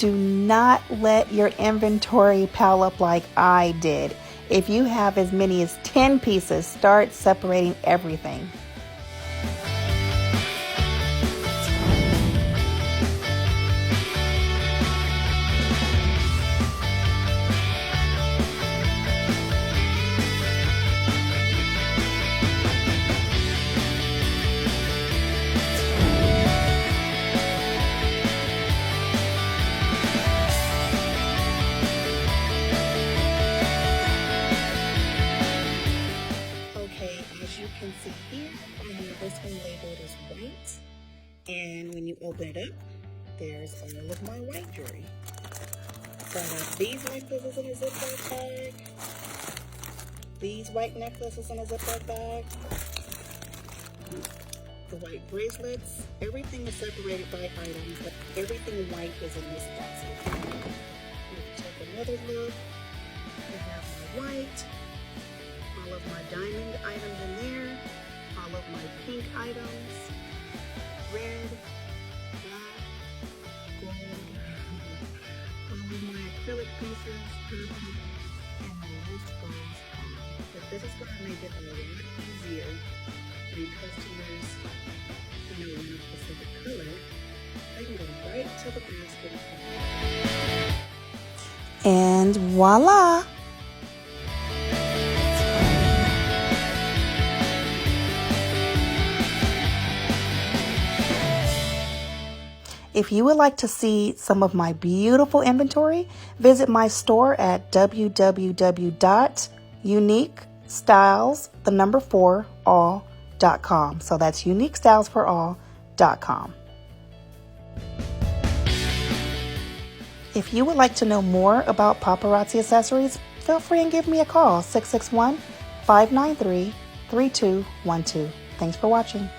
Do not let your inventory pile up like I did. If you have as many as 10 pieces, start separating everything. As you can see here, I have this one labeled as white, and when you open it up, there's all of my white jewelry. So I have these necklaces in a Ziploc bag, these white necklaces in a Ziploc bag, the white bracelets. Everything is separated by items, but everything white is in this basket. Take another look. I have my white, all of my diamond items in there, all of my pink items, red, black, gold, all of my acrylic pieces, purple, and the list goes on. But this is going to make it a lot easier when customers know one specific color. They can go right to the basket. And voila! If you would like to see some of my beautiful inventory, visit my store at www.uniquestylesall.com. So that's uniquestylesforall.com. If you would like to know more about Paparazzi accessories, feel free and give me a call, 661-593-3212. Thanks for watching.